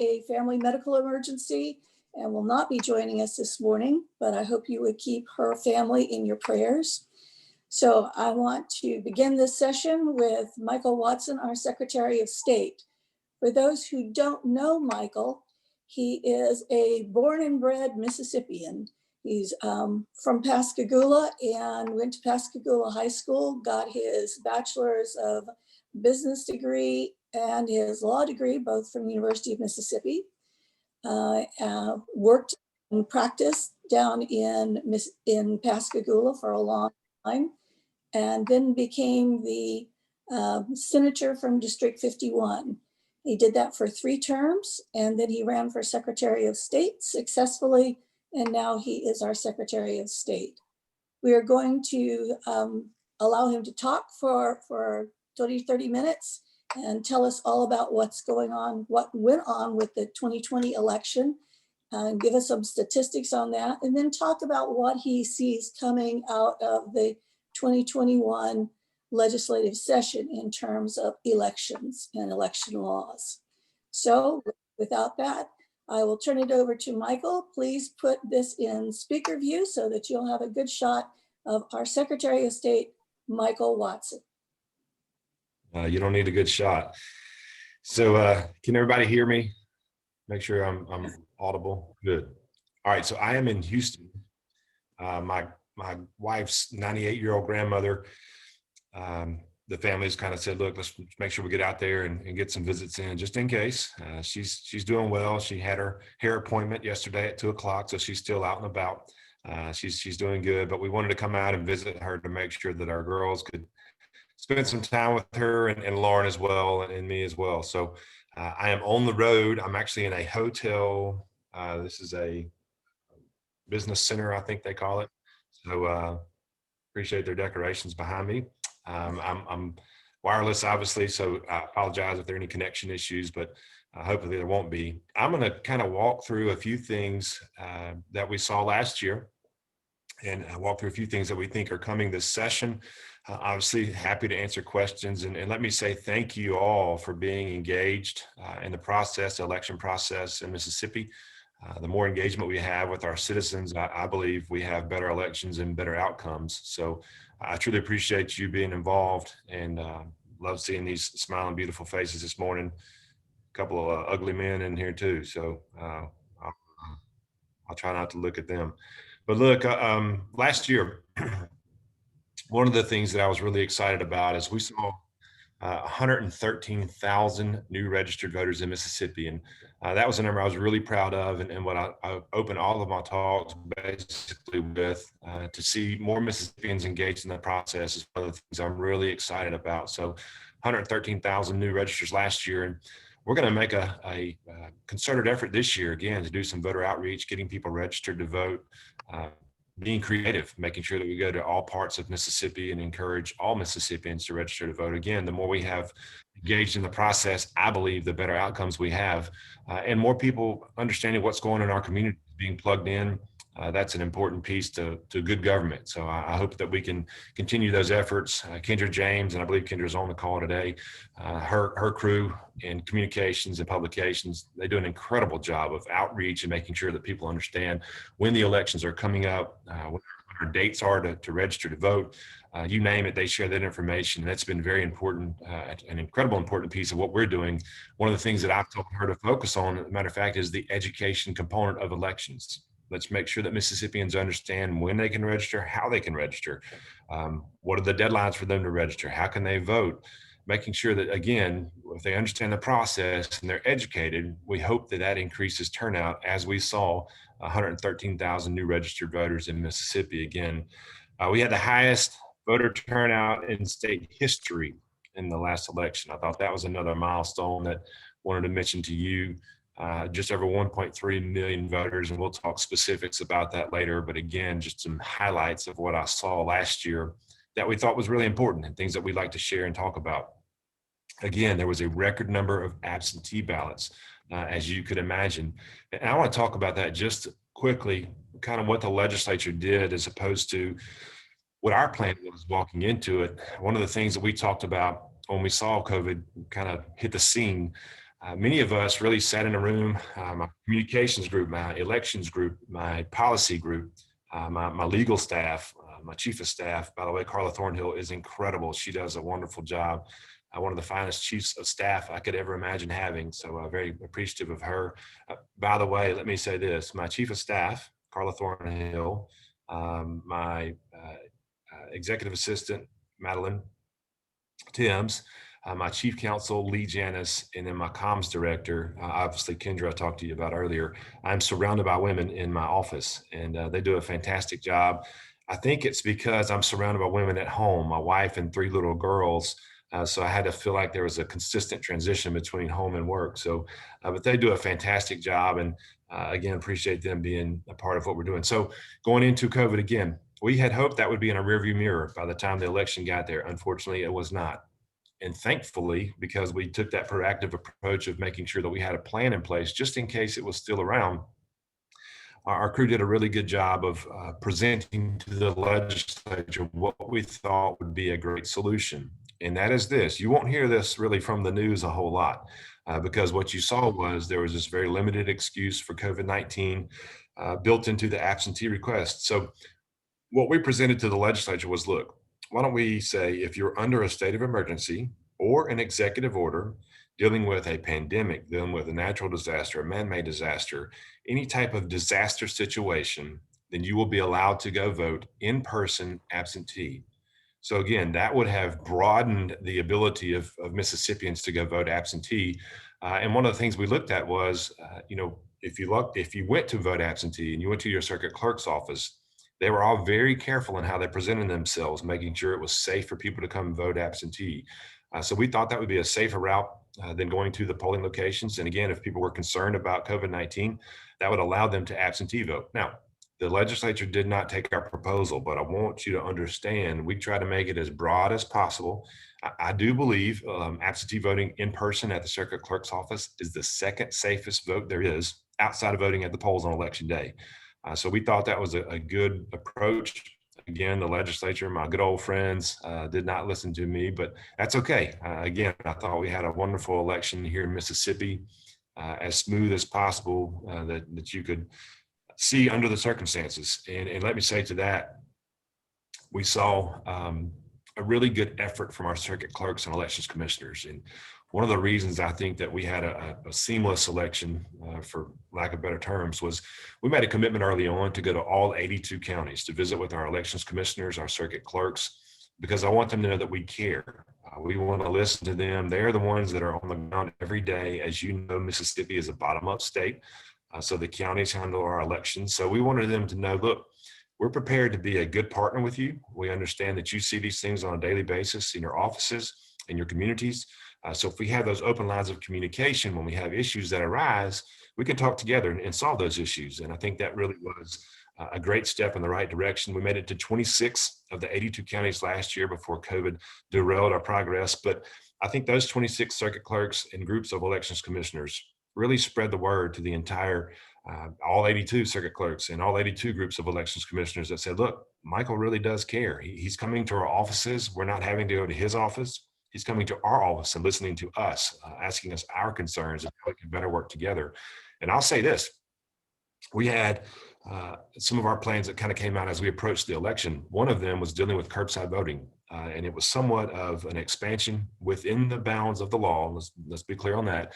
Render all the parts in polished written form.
a family medical emergency and will not be joining us this morning, but I hope you would keep her family in your prayers. So I want to begin this session with Michael Watson, our Secretary of State. For those who don't know Michael, he is a born and bred Mississippian. He's from Pascagoula and went to Pascagoula High School, got his bachelor's of business degree and his law degree, both from the University of Mississippi. Worked and practiced down in Pascagoula for a long time, and then became the senator from District 51. He did that for 3 terms, and then he ran for Secretary of State successfully, and now he is our Secretary of State. We are going to allow him to talk for 30 minutes and tell us all about what's going on, what went on with the 2020 election, and give us some statistics on that, and then talk about what he sees coming out of the 2021 legislative session in terms of elections and election laws. So without that, I will turn it over to Michael. Please put this in speaker view so that you'll have a good shot of our Secretary of State, Michael Watson. You don't need a good shot. So can everybody hear me? Make sure I'm audible. Good. All right, so I am in Houston. My wife's 98-year-old grandmother, the family's kind of said, look, let's make sure we get out there and get some visits in just in case. She's doing well. She had her hair appointment yesterday at 2 o'clock, so she's still out and about. She's doing good, but we wanted to come out and visit her to make sure that our girls could spend some time with her and Lauren as well, and me as well. So I am on the road. I'm actually in a hotel. This is a business center, I think they call it. So appreciate their decorations behind me. I'm wireless, obviously, so I apologize if there are any connection issues, but hopefully there won't be. I'm going to kind of walk through a few things that we saw last year, and walk through a few things that we think are coming this session. Obviously, happy to answer questions. And let me say thank you all for being engaged in the process, the election process in Mississippi. The more engagement we have with our citizens, I believe we have better elections and better outcomes. So I truly appreciate you being involved, and love seeing these smiling, beautiful faces this morning. A couple of ugly men in here too. So I'll try not to look at them. But look, last year, one of the things that I was really excited about is we saw 113,000 new registered voters in Mississippi. And that was a number I was really proud of, and what I opened all of my talks basically with, to see more Mississippians engaged in the process is one of the things I'm really excited about. So 113,000 new registers last year, and we're going to make a concerted effort this year, again, to do some voter outreach, getting people registered to vote, being creative, making sure that we go to all parts of Mississippi and encourage all Mississippians to register to vote. Again, the more we have engaged in the process, I believe the better outcomes we have, and more people understanding what's going on in our community, being plugged in. That's an important piece to good government. So I hope that we can continue those efforts. Kendra James, and I believe Kendra's on the call today, her crew in communications and publications, they do an incredible job of outreach and making sure that people understand when the elections are coming up, what our dates are to register to vote. You name it, they share that information. That's been very important, an incredible important piece of what we're doing. One of the things that I've told her to focus on, as a matter of fact, is the education component of elections. Let's make sure that Mississippians understand when they can register, how they can register, what are the deadlines for them to register, how can they vote, making sure that, again, if they understand the process and they're educated, we hope that that increases turnout, as we saw 113,000 new registered voters in Mississippi. Again, we had the highest voter turnout in state history in the last election. I thought that was another milestone that I wanted to mention to you. Just over 1.3 million voters, and we'll talk specifics about that later. But again, just some highlights of what I saw last year that we thought was really important and things that we'd like to share and talk about. Again, there was a record number of absentee ballots, as you could imagine. And I want to talk about that just quickly, kind of what the legislature did as opposed to what our plan was walking into it. One of the things that we talked about when we saw COVID kind of hit the scene, many of us really sat in a room, my communications group, my elections group, my policy group, my legal staff, my chief of staff. By the way, Carla Thornhill is incredible. She does a wonderful job. One of the finest chiefs of staff I could ever imagine having. So very appreciative of her. By the way, let me say this, my chief of staff, Carla Thornhill, my executive assistant, Madeline Timms, my chief counsel, Lee Janis, and then my comms director, obviously Kendra, I talked to you about earlier. I'm surrounded by women in my office, and they do a fantastic job. I think it's because I'm surrounded by women at home, my wife and 3 little girls. So I had to feel like there was a consistent transition between home and work. So, but they do a fantastic job. And again, appreciate them being a part of what we're doing. So going into COVID again, we had hoped that would be in a rearview mirror by the time the election got there. Unfortunately, it was not. And thankfully, because we took that proactive approach of making sure that we had a plan in place just in case it was still around, our crew did a really good job of presenting to the legislature what we thought would be a great solution. And that is this: you won't hear this really from the news a whole lot because what you saw was there was this very limited excuse for COVID-19 built into the absentee request. So what we presented to the legislature was, look, why don't we say if you're under a state of emergency or an executive order dealing with a pandemic, dealing with a natural disaster, a man-made disaster, any type of disaster situation, then you will be allowed to go vote in person absentee. So again, that would have broadened the ability of Mississippians to go vote absentee. And one of the things we looked at was, if you went to vote absentee and you went to your circuit clerk's office, they were all very careful in how they presented themselves, making sure it was safe for people to come vote absentee. So we thought that would be a safer route than going to the polling locations. And again, if people were concerned about COVID-19, that would allow them to absentee vote. Now, the legislature did not take our proposal, but I want you to understand we try to make it as broad as possible. I do believe absentee voting in person at the circuit clerk's office is the second safest vote there is outside of voting at the polls on election day. So we thought that was a good approach. Again, the legislature, my good old friends, did not listen to me, but that's okay. Again, I thought we had a wonderful election here in Mississippi, as smooth as possible that you could see under the circumstances. And let me say to that, we saw a really good effort from our circuit clerks and elections commissioners. And one of the reasons I think that we had a seamless election, for lack of better terms, was we made a commitment early on to go to all 82 counties to visit with our elections commissioners, our circuit clerks, because I want them to know that we care. We want to listen to them. They're the ones that are on the ground every day. As you know, Mississippi is a bottom-up state, so the counties handle our elections. So we wanted them to know, look, we're prepared to be a good partner with you. We understand that you see these things on a daily basis in your offices, in your communities. So if we have those open lines of communication, when we have issues that arise, we can talk together and solve those issues. And I think that really was a great step in the right direction. We made it to 26 of the 82 counties last year before COVID derailed our progress. But I think those 26 circuit clerks and groups of elections commissioners really spread the word to the entire, all 82 circuit clerks and all 82 groups of elections commissioners that said, look, Michael really does care. He's coming to our offices. We're not having to go to his office. He's coming to our office and listening to us, asking us our concerns and how we can better work together. And I'll say this, we had some of our plans that kind of came out as we approached the election. One of them was dealing with curbside voting. And it was somewhat of an expansion within the bounds of the law. Let's be clear on that.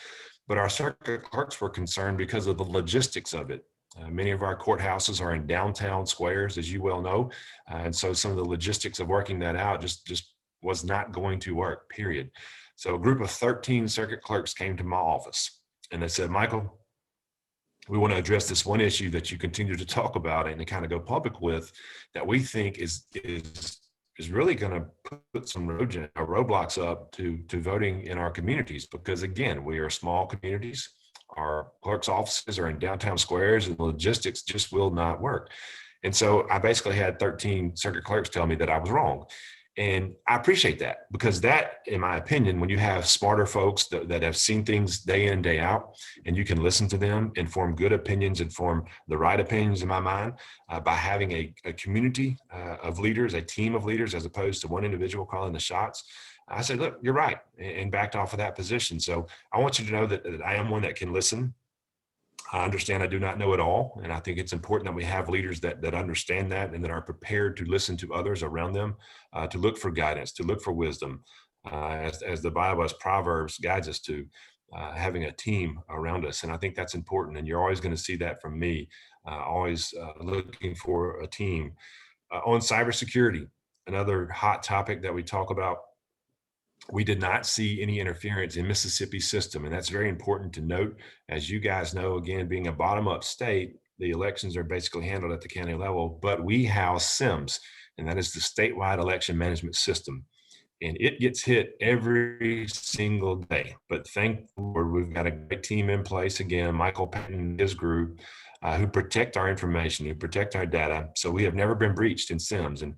But our circuit clerks were concerned because of the logistics of it. Many of our courthouses are in downtown squares, as you well know. And so some of the logistics of working that out just was not going to work, period. So a group of 13 circuit clerks came to my office and they said, Michael, we want to address this one issue that you continue to talk about and to kind of go public with that we think is really going to put some roadblocks up to voting in our communities. Because again, we are small communities. Our clerks' offices are in downtown squares and the logistics just will not work. And so I basically had 13 circuit clerks tell me that I was wrong. And I appreciate that, because that, in my opinion, when you have smarter folks that have seen things day in and day out, and you can listen to them and form good opinions and form the right opinions in my mind, by having a community of leaders, a team of leaders, as opposed to one individual calling the shots, I said, look, you're right, and backed off of that position. So I want you to know that I am one that can listen. I understand I do not know it all, and I think it's important that we have leaders that understand that and that are prepared to listen to others around them, to look for guidance, to look for wisdom, as the Bible, as Proverbs guides us to, having a team around us. And I think that's important, and you're always going to see that from me, always looking for a team. On cybersecurity, another hot topic that we talk about, we did not see any interference in Mississippi's system. And that's very important to note. As you guys know, again, being a bottom-up state, the elections are basically handled at the county level, but we house SIMS, and that is the statewide election management system. And it gets hit every single day. But thank the Lord, we've got a great team in place. Again, Michael Patton and his group, who protect our information, who protect our data. So we have never been breached in SIMS, and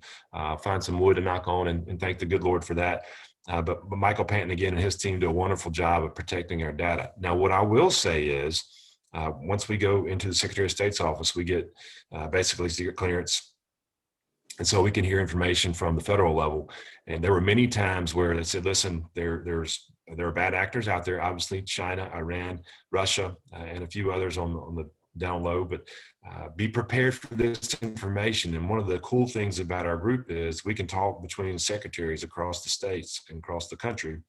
find some wood to knock on, and thank the good Lord for that. But Michael Patton, again, and his team do a wonderful job of protecting our data. Now, what I will say is, once we go into the Secretary of State's office, we get basically secret clearance. And so we can hear information from the federal level. And there were many times where they said, listen, there are bad actors out there, obviously China, Iran, Russia, and a few others on the down low, but be prepared for this information. And one of the cool things about our group is we can talk between secretaries across the states and across the country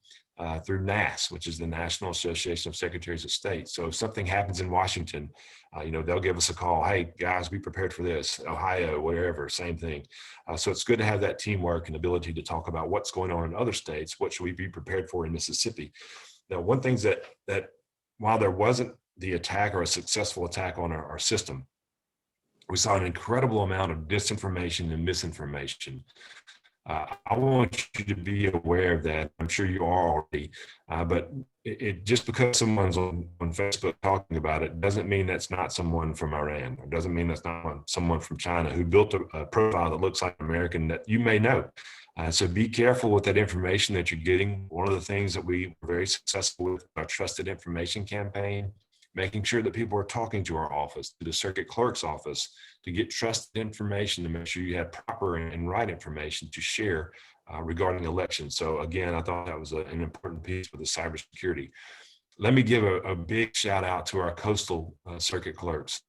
through NAS, which is the National Association of Secretaries of State. So if something happens in Washington, they'll give us a call. Hey, guys, be prepared for this. Ohio, wherever, same thing. So it's good to have that teamwork and ability to talk about what's going on in other states. What should we be prepared for in Mississippi? Now, one thing that while there wasn't the attack or a successful attack on our system, we saw an incredible amount of disinformation and misinformation. I want you to be aware of that. I'm sure you are already, but it just because someone's on Facebook talking about it doesn't mean that's not someone from Iran, or doesn't mean that's not someone from China who built a profile that looks like American that you may know. So be careful with that information that you're getting. One of the things that we were very successful with our Trusted Information campaign, making sure that people are talking to our office, to the circuit clerk's office, to get trusted information, to make sure you have proper and right information to share regarding elections. So again, I thought that was an important piece with the cybersecurity. Let me give a big shout out to our coastal circuit clerks.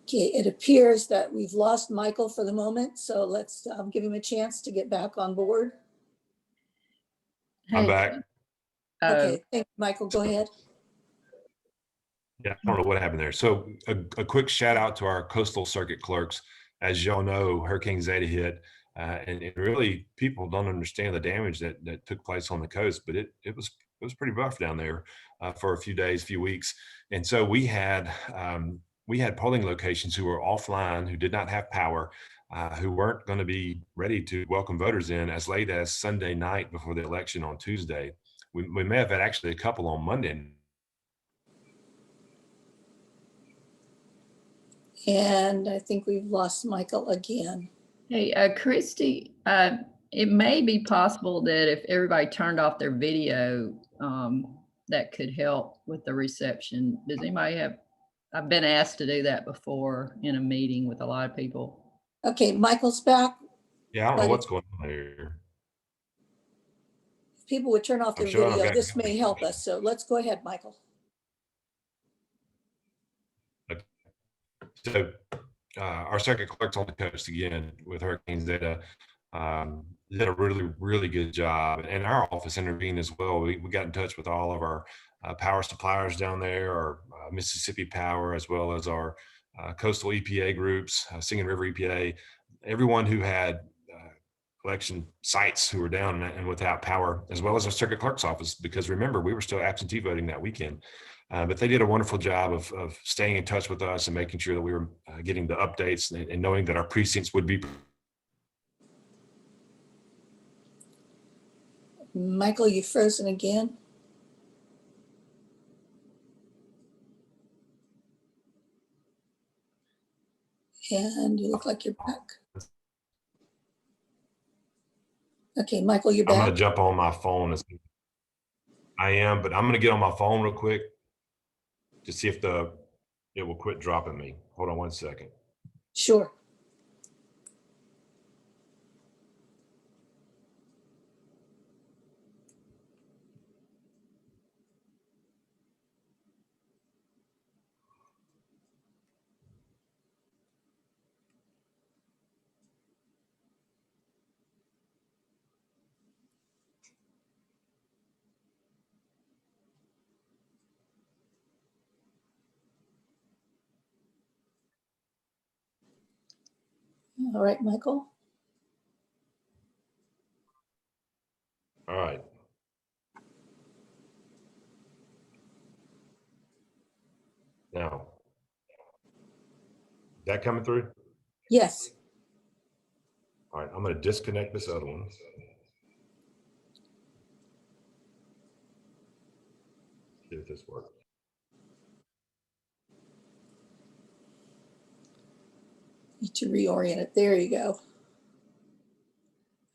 Okay, it appears that we've lost Michael for the moment, so let's give him a chance to get back on board. I'm back. Okay, thank you, Michael. Go ahead. Yeah, I don't know what happened there. So a quick shout out to our coastal circuit clerks. As y'all know, Hurricane Zeta hit, and really people don't understand the damage that took place on the coast, but it was pretty rough down there for a few days, few weeks. And so we had polling locations who were offline, who did not have power, who weren't going to be ready to welcome voters in as late as Sunday night before the election on Tuesday. We may have had actually a couple on Monday. And I think we've lost Michael again. Hey, Christy, it may be possible that if everybody turned off their video, that could help with the reception. Does anybody have, I've been asked to do that before in a meeting with a lot of people. Okay, Michael's back. Yeah, I don't know what's going on there. If people would turn off their video, this may help us. So let's go ahead, Michael. So our circuit clerks on the coast, again, with Hurricane Zeta, did a really, really good job. And our office intervened as well. We got in touch with all of our power suppliers down there, our Mississippi Power, as well as our coastal EPA groups, Singing River EPA, everyone who had election sites who were down and without power, as well as our circuit clerk's office, because remember, we were still absentee voting that weekend. But they did a wonderful job of staying in touch with us and making sure that we were getting the updates and knowing that our precincts would be. Michael, you've frozen again. And you look like you're back. Okay, Michael, you're I'm back. gonna jump on my phone. I am, but I'm gonna get on my phone real quick to see if it will quit dropping me. Hold on 1 second. Sure. All right, Michael. All right. Now, is that coming through? Yes. All right, I'm gonna disconnect this other one. See if this works. Need to reorient it. There you go.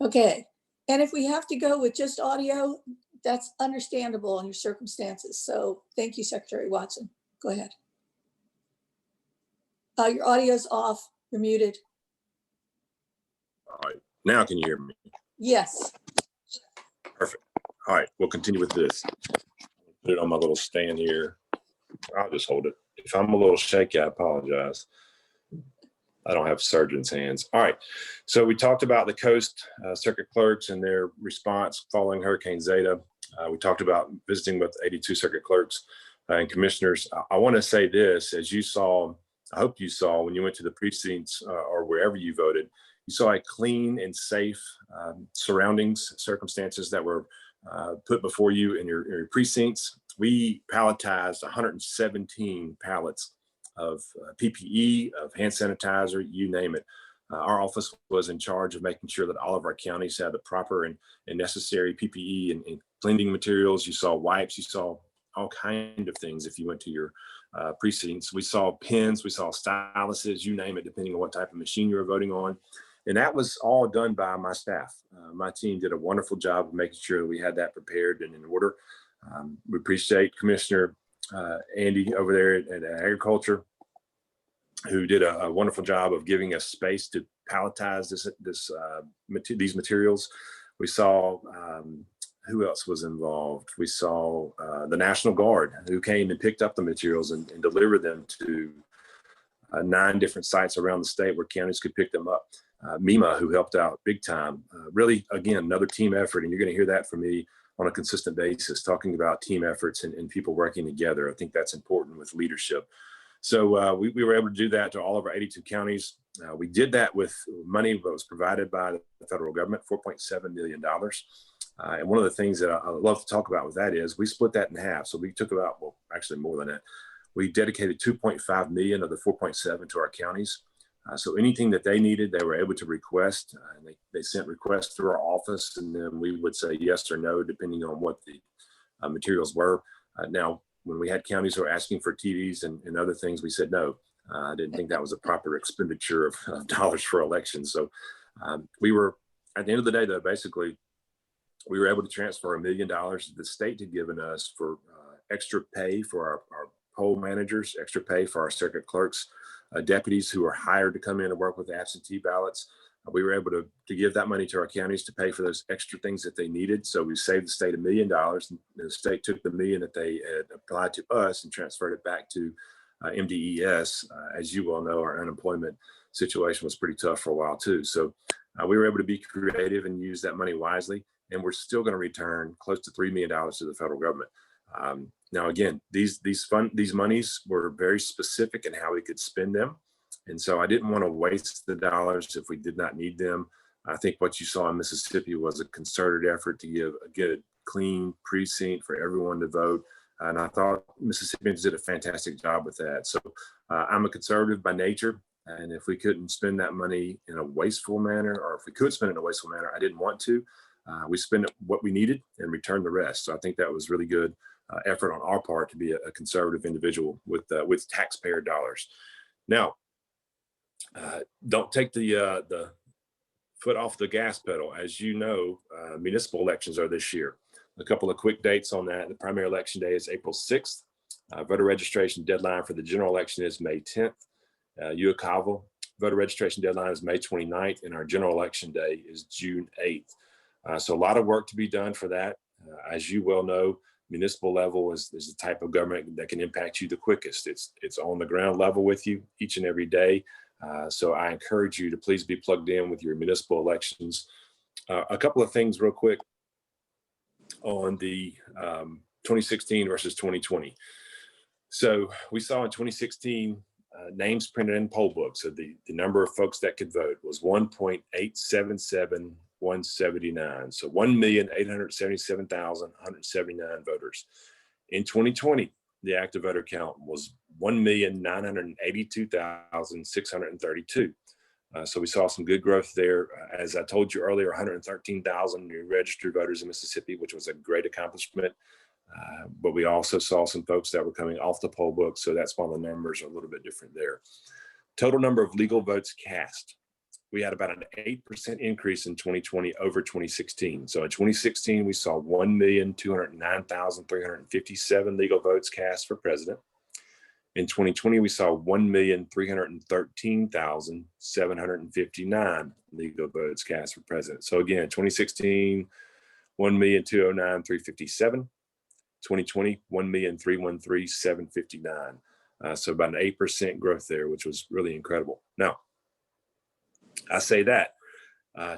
Okay. And if we have to go with just audio, that's understandable in your circumstances. So thank you, Secretary Watson. Go ahead. Your audio's off. You're muted. All right, now can you hear me? Yes. Perfect. All right, we'll continue with this. Put it on my little stand here. I'll just hold it. If I'm a little shaky, I apologize. I don't have surgeon's hands. All right, so we talked about the Coast Circuit Clerks and their response following Hurricane Zeta. We talked about visiting with 82 Circuit Clerks and Commissioners. I want to say this, as you saw, I hope you saw when you went to the precincts or wherever you voted, you saw a clean and safe surroundings, circumstances that were put before you in your precincts. We palletized 117 pallets of PPE, of hand sanitizer, you name it. Our office was in charge of making sure that all of our counties had the proper and necessary PPE and cleaning materials. You saw wipes, you saw all kinds of things if you went to your precincts. We saw pens, we saw styluses, you name it, depending on what type of machine you were voting on. And that was all done by my staff. My team did a wonderful job of making sure that we had that prepared and in order. We appreciate Commissioner Andy over there at Agriculture, who did a wonderful job of giving us space to palletize these materials. We saw who else was involved. We saw the National Guard, who came and picked up the materials and delivered them to 9 different sites around the state where counties could pick them up. MEMA, who helped out big time. Really, again, another team effort, and you're going to hear that from me on a consistent basis, talking about team efforts and people working together. I think that's important with leadership. So we were able to do that to all of our 82 counties. We did that with money that was provided by the federal government, $4.7 million. And one of the things that I love to talk about with that is we split that in half. So we took about, well, actually more than that. We dedicated 2.5 million of the 4.7 to our counties. So anything that they needed, they were able to request. And they sent requests through our office, and then we would say yes or no, depending on what the materials were. Now, when we had counties who were asking for TVs and other things, we said no. I didn't think that was a proper expenditure of dollars for elections. So we were, at the end of the day, though, basically, we were able to transfer $1 million that the state had given us for extra pay for our poll managers, extra pay for our circuit clerks, deputies who are hired to come in and work with absentee ballots. We were able to give that money to our counties to pay for those extra things that they needed. So we saved the state $1 million. And the state took the $1 million that they had applied to us and transferred it back to MDES. As you well know, our unemployment situation was pretty tough for a while too. So we were able to be creative and use that money wisely. And we're still going to return close to $3 million to the federal government. Now, again, these monies were very specific in how we could spend them. And so I didn't want to waste the dollars if we did not need them. I think what you saw in Mississippi was a concerted effort to give a good, clean precinct for everyone to vote. And I thought Mississippians did a fantastic job with that. So I'm a conservative by nature. And if we couldn't spend that money in a wasteful manner, or if we could spend it in a wasteful manner, I didn't want to. We spend what we needed and return the rest. So I think that was really good effort on our part to be a conservative individual with taxpayer dollars. Now, Don't take the foot off the gas pedal. As you know, municipal elections are this year. A couple of quick dates on that. The primary election day is April 6th. Voter registration deadline for the general election is May 10th. Uocava voter registration deadline is May 29th, and our general election day is June 8th. So a lot of work to be done for that. As you well know, municipal level is the type of government that can impact you the quickest. It's on the ground level with you each and every day. So I encourage you to please be plugged in with your municipal elections. A couple of things real quick on the 2016 versus 2020. So we saw in 2016 names printed in poll books. So the number of folks that could vote was 1.877179. So 1,877,179 voters. In 2020, the active voter count was 1,982,632. So we saw some good growth there. As I told you earlier, 113,000 new registered voters in Mississippi, which was a great accomplishment. But we also saw some folks that were coming off the poll book. So that's why the numbers are a little bit different there. Total number of legal votes cast. We had about an 8% increase in 2020 over 2016. So in 2016, we saw 1,209,357 legal votes cast for president. In 2020, we saw 1,313,759 legal votes cast for president. So again, 2016, 1,209,357. 2020, 1,313,759. So about an 8% growth there, which was really incredible. Now, I say that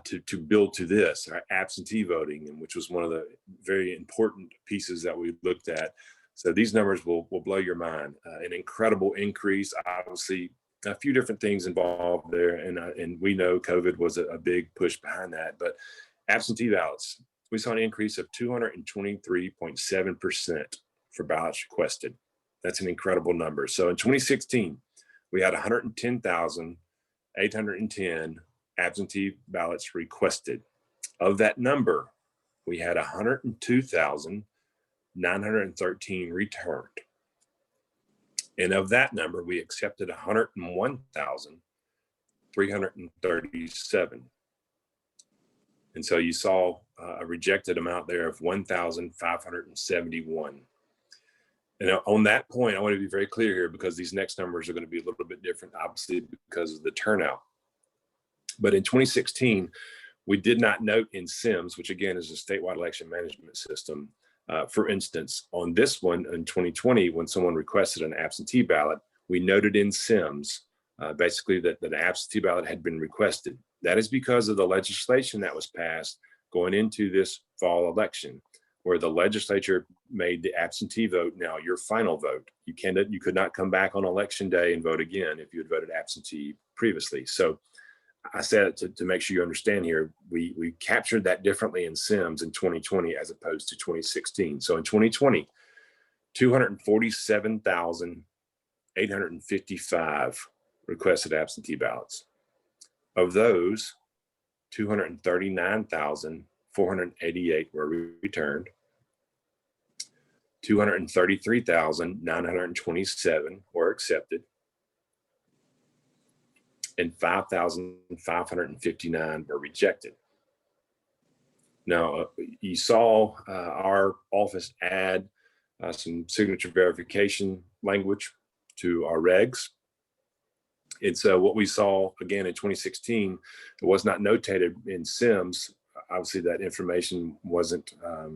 to build to this, our absentee voting, and which was one of the very important pieces that we looked at. So these numbers will blow your mind. An incredible increase. Obviously, a few different things involved there, and we know COVID was a big push behind that. But absentee ballots, we saw an increase of 223.7% for ballots requested. That's an incredible number. So in 2016, we had 110,810 absentee ballots requested. Of that number, we had 102,913 returned. And of that number, we accepted 101,337. And so you saw a rejected amount there of 1,571. And on that point, I want to be very clear here because these next numbers are going to be a little bit different, obviously, because of the turnout. But in 2016, we did not note in SIMS, which again is a statewide election management system. For instance, on this one in 2020, when someone requested an absentee ballot, we noted in SIMS basically that an absentee ballot had been requested. That is because of the legislation that was passed going into this fall election, where the legislature made the absentee vote now your final vote. You could not come back on election day and vote again if you had voted absentee previously. So I said to make sure you understand here, we captured that differently in SIMS in 2020 as opposed to 2016. So in 2020, 247,855 requested absentee ballots. Of those, 239,488 were returned. 233,927 were accepted. And 5,559 were rejected. Now, you saw our office add some signature verification language to our regs. And so what we saw again in 2016, it was not notated in SIMS. Obviously, that information wasn't a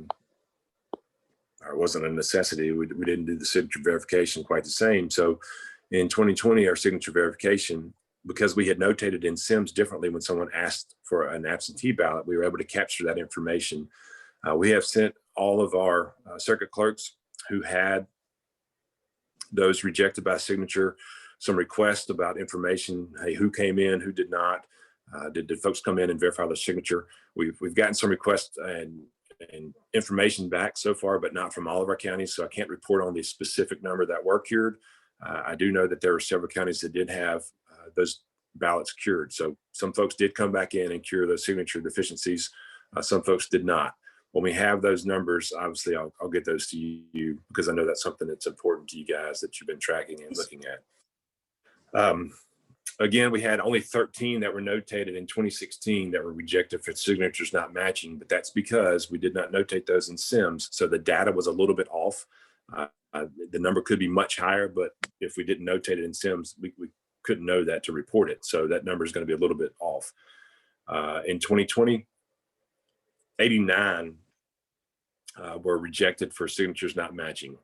necessity. We didn't do the signature verification quite the same. So in 2020, our signature verification, because we had notated in SIMS differently when someone asked for an absentee ballot, we were able to capture that information. We have sent all of our circuit clerks who had those rejected by signature some requests about information. Hey, who came in, who did not? Did folks come in and verify their signature? We've gotten some requests and information back so far, but not from all of our counties. So I can't report on the specific number that were cured. I do know that there were several counties that did have those ballots cured. So some folks did come back in and cure those signature deficiencies. Some folks did not. When we have those numbers, obviously I'll get those to you because I know that's something that's important to you guys that you've been tracking and looking at. Again, we had only 13 that were notated in 2016 that were rejected for signatures not matching, but that's because we did not notate those in SIMS. So the data was a little bit off. The number could be much higher, but if we didn't notate it in SIMS, we couldn't know that to report it. So that number is going to be a little bit off. In 2020, 89 were rejected for signatures not matching.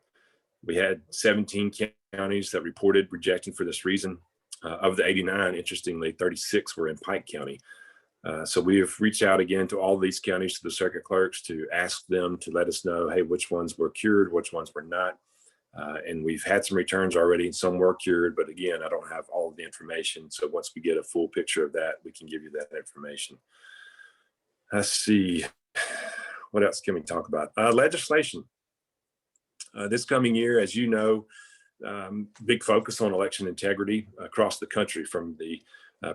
We had 17 counties that reported rejecting for this reason. Of the 89, interestingly, 36 were in Pike County. So we have reached out again to all these counties, to the circuit clerks, to ask them to let us know, hey, which ones were cured, which ones were not. And we've had some returns already, some were cured, but again, I don't have all of the information. So once we get a full picture of that, we can give you that information. Let's see, what else can we talk about? Legislation. This coming year, as you know, big focus on election integrity across the country from the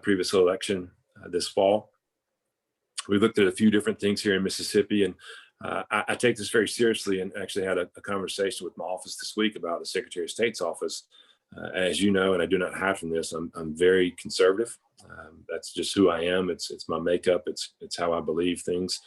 previous election this fall. We looked at a few different things here in Mississippi, and I take this very seriously, and actually had a conversation with my office this week about the Secretary of State's office. As you know, and I do not hide from this, I'm very conservative. That's just who I am. It's my makeup. It's how I believe things.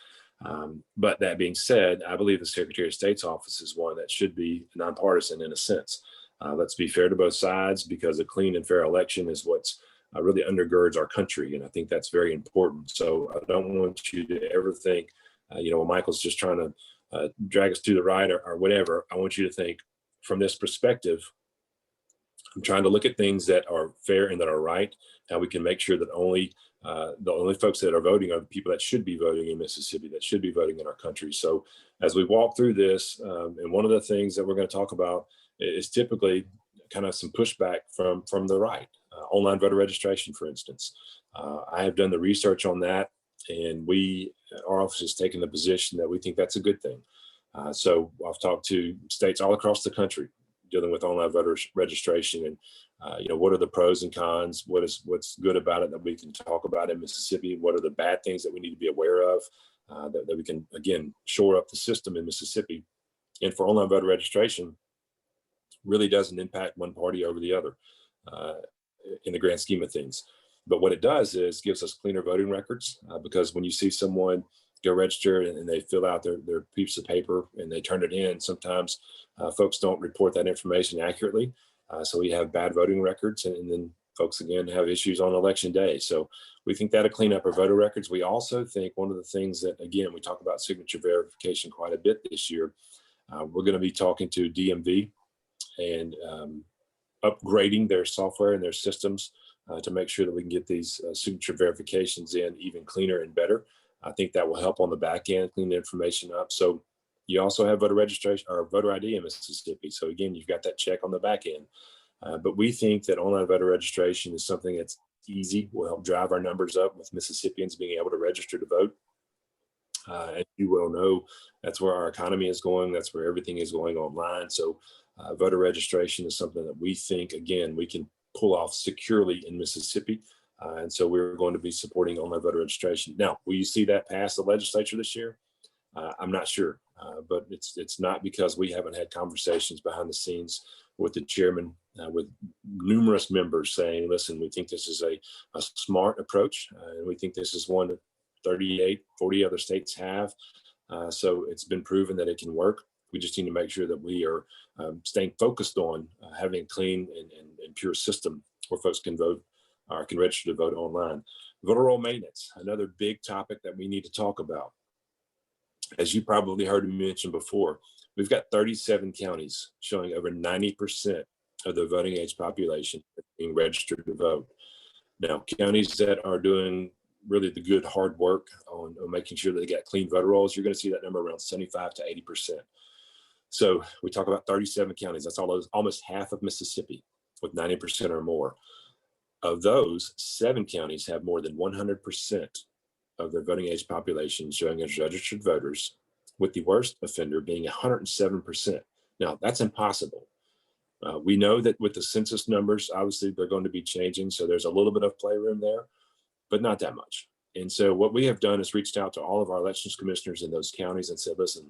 But that being said, I believe the Secretary of State's office is one that should be nonpartisan in a sense. Let's be fair to both sides, because a clean and fair election is what's really undergirds our country. And I think that's very important. So I don't want you to ever think, well, Michael's just trying to drag us to the right or whatever. I want you to think from this perspective. I'm trying to look at things that are fair and that are right. How we can make sure that the only folks that are voting are the people that should be voting in Mississippi, that should be voting in our country. So as we walk through this, and one of the things that we're going to talk about is typically kind of some pushback from the right. Online voter registration, for instance. I have done the research on that, and our office has taken the position that we think that's a good thing. So I've talked to states all across the country dealing with online voter registration, and what are the pros and cons? What's good about it that we can talk about in Mississippi? What are the bad things that we need to be aware of that we can, again, shore up the system in Mississippi? And for online voter registration, really doesn't impact one party over the other in the grand scheme of things. But what it does is gives us cleaner voting records, because when you see someone go register and they fill out their piece of paper and they turn it in, sometimes folks don't report that information accurately. So we have bad voting records, and then folks again have issues on election day. So we think that'll clean up our voter records. We also think one of the things that, again, we talk about signature verification quite a bit this year. We're going to be talking to DMV and upgrading their software and their systems to make sure that we can get these signature verifications in even cleaner and better. I think that will help on the back end, clean the information up. So you also have voter registration or voter ID in Mississippi. So again, you've got that check on the back end. But we think that online voter registration is something that's easy, will help drive our numbers up with Mississippians being able to register to vote. As you well know, that's where our economy is going. That's where everything is going online. So voter registration is something that we think, again, we can pull off securely in Mississippi. And so we're going to be supporting online voter registration. Now, will you see that pass the legislature this year? I'm not sure, but it's not because we haven't had conversations behind the scenes with the chairman, with numerous members saying, listen, we think this is a smart approach, and we think this is one that 38, 40 other states have. So it's been proven that it can work. We just need to make sure that we are staying focused on having a clean and pure system where folks can vote or can register to vote online. Voter roll maintenance, another big topic that we need to talk about. As you probably heard me mention before, we've got 37 counties showing over 90% of the voting age population being registered to vote. Now, counties that are doing really the good hard work on making sure that they get clean voter rolls, you're going to see that number around 75 to 80%. So we talk about 37 counties. That's almost half of Mississippi with 90% or more. Of those, 7 counties have more than 100% of their voting age population showing as registered voters, with the worst offender being 107%. Now, that's impossible. We know that with the census numbers, obviously they're going to be changing. So there's a little bit of playroom there, but not that much. And so what we have done is reached out to all of our elections commissioners in those counties and said, listen,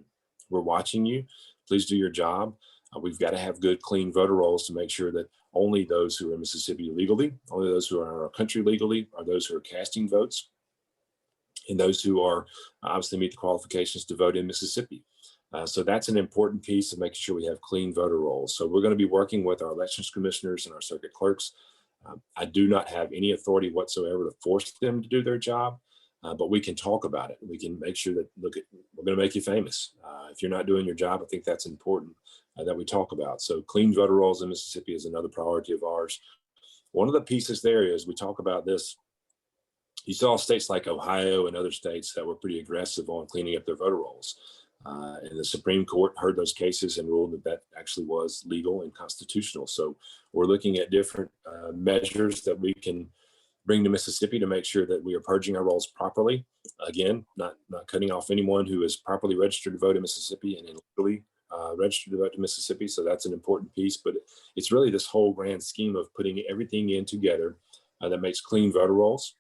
we're watching you. Please do your job. We've got to have good, clean voter rolls to make sure that only those who are in Mississippi legally, only those who are in our country legally, are those who are casting votes, and those who are obviously meet the qualifications to vote in Mississippi. So that's an important piece of making sure we have clean voter rolls. So we're going to be working with our elections commissioners and our circuit clerks. I do not have any authority whatsoever to force them to do their job, but we can talk about it. We can make sure that, look, we're going to make you famous. If you're not doing your job, I think that's important that we talk about. So clean voter rolls in Mississippi is another priority of ours. One of the pieces there is we talk about this. You saw states like Ohio and other states that were pretty aggressive on cleaning up their voter rolls. And the Supreme Court heard those cases and ruled that that actually was legal and constitutional. So we're looking at different measures that we can bring to Mississippi to make sure that we are purging our rolls properly. Again, not cutting off anyone who is properly registered to vote in Mississippi and illegally registered to vote in Mississippi. So that's an important piece, but it's really this whole grand scheme of putting everything in together that makes clean voter rolls,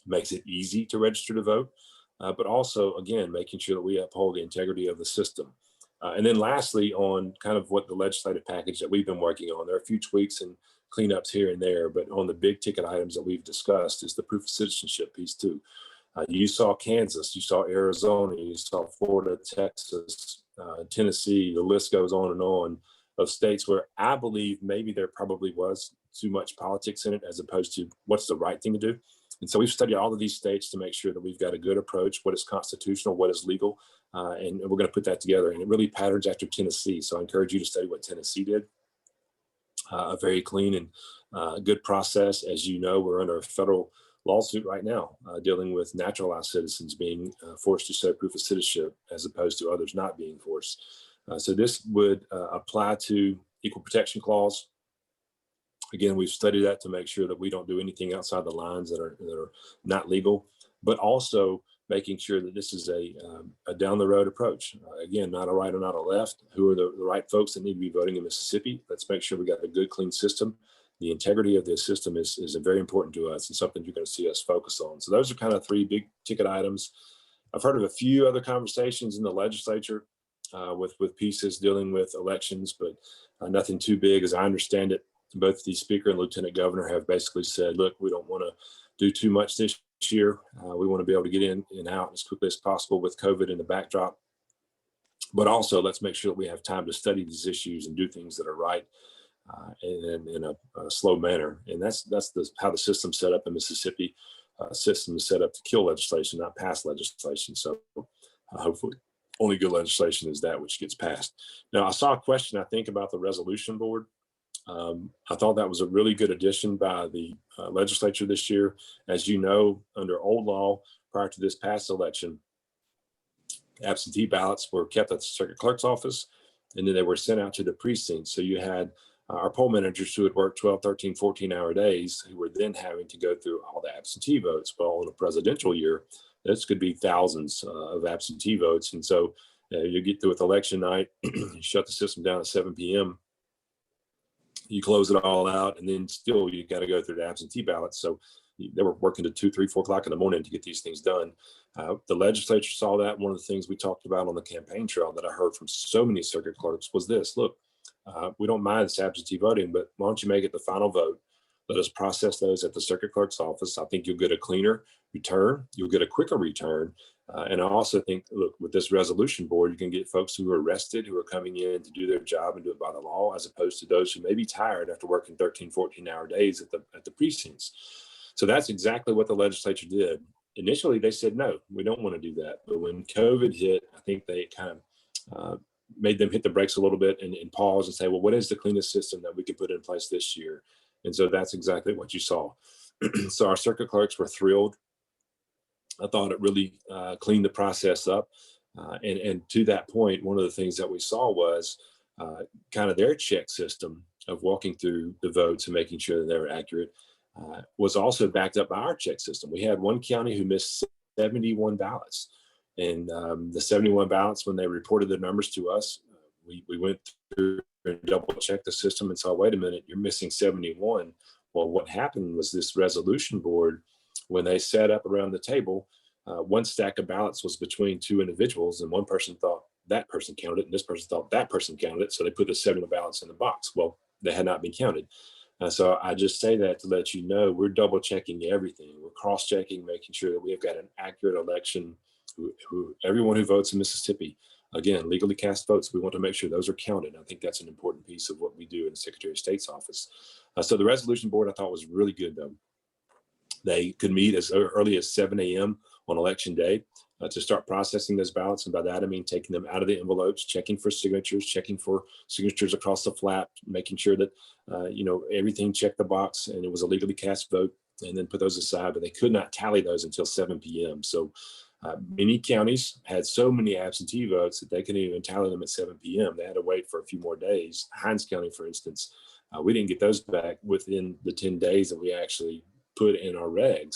makes it easy to register to vote, but also, again, making sure that we uphold the integrity of the system. And then lastly, on kind of what the legislative package that we've been working on, there are a few tweaks and cleanups here and there, but on the big ticket items that we've discussed is the proof of citizenship piece too. You saw Kansas, you saw Arizona, you saw Florida, Texas, Tennessee, the list goes on of states where I believe maybe there probably was too much politics in it as opposed to what's the right thing to do. And so we've studied all of these states to make sure that we've got a good approach, what is constitutional, what is legal, and we're going to put that together. And it really patterns after Tennessee. So I encourage you to study what Tennessee did. A very clean and good process. As you know, we're under a federal lawsuit right now dealing with naturalized citizens being forced to show proof of citizenship as opposed to others not being forced. So this would apply to equal protection clause. Again, we've studied that to make sure that we don't do anything outside the lines that are not legal, but also making sure that this is a down the road approach. Again, not a right or not a left. Who are the right folks that need to be voting in Mississippi? Let's make sure we got a good, clean system. The integrity of this system is very important to us and something you're going to see us focus on. So those are kind of three big ticket items. I've heard of a few other conversations in the legislature with pieces dealing with elections, but nothing too big as I understand it. Both the speaker and lieutenant governor have basically said, look, we don't want to do too much this year. We want to be able to get in and out as quickly as possible with COVID in the backdrop. But also let's make sure that we have time to study these issues and do things that are right in a slow manner. And that's how the system's set up in Mississippi. System is set up to kill legislation, not pass legislation. So hopefully only good legislation is that which gets passed. Now, I saw a question, I think, about the resolution board. I thought that was a really good addition by the legislature this year. As you know, under old law, prior to this past election, absentee ballots were kept at the circuit clerk's office, and then they were sent out to the precincts. So you had our poll managers who had worked 12, 13, 14-hour days who were then having to go through all the absentee votes. Well, in a presidential year, this could be thousands of absentee votes. And so you get through with election night, you shut the system down at 7 p.m., you close it all out, and then still you got to go through the absentee ballots. So they were working to 2, 3, 4 o'clock in the morning to get these things done. The legislature saw that. One of the things we talked about on the campaign trail that I heard from so many circuit clerks was this: look, we don't mind this absentee voting, but why don't you make it the final vote? Let us process those at the circuit clerk's office. I think you'll get a cleaner return. You'll get a quicker return. And I also think, look, with this resolution board, you can get folks who are arrested, who are coming in to do their job and do it by the law, as opposed to those who may be tired after working 13, 14-hour days at the precincts. So that's exactly what the legislature did. Initially, they said, no, we don't want to do that. But when COVID hit, I think they kind of made them hit the brakes a little bit and pause and say, well, what is the cleanest system that we can put in place this year? And so that's exactly what you saw. So our circuit clerks were thrilled. I thought it really cleaned the process up. And to that point, one of the things that we saw was kind of their check system of walking through the votes and making sure that they were accurate was also backed up by our check system. We had one county who missed 71 ballots. And the 71 ballots, when they reported the numbers to us, we went through and double checked the system and saw, wait a minute, you're missing 71. Well, what happened was this resolution board, when they sat up around the table, one stack of ballots was between two individuals, and one person thought that person counted it, and this person thought that person counted it. So they put the 71 ballots in the box. Well, they had not been counted. So I just say that to let you know we're double checking everything. We're cross checking, making sure that we've got an accurate election. Everyone who votes in Mississippi, again, legally cast votes, we want to make sure those are counted. I think that's an important piece of what we do in the Secretary of State's office. So the resolution board I thought was really good, though. They could meet as early as 7 a.m. on election day to start processing those ballots. And by that, I mean taking them out of the envelopes, checking for signatures across the flap, making sure that, everything checked the box and it was a legally cast vote, and then put those aside. But they could not tally those until 7 p.m. So many counties had so many absentee votes that they couldn't even tally them at 7 p.m. They had to wait for a few more days. Hinds County, for instance, we didn't get those back within the 10 days that we actually put in our regs.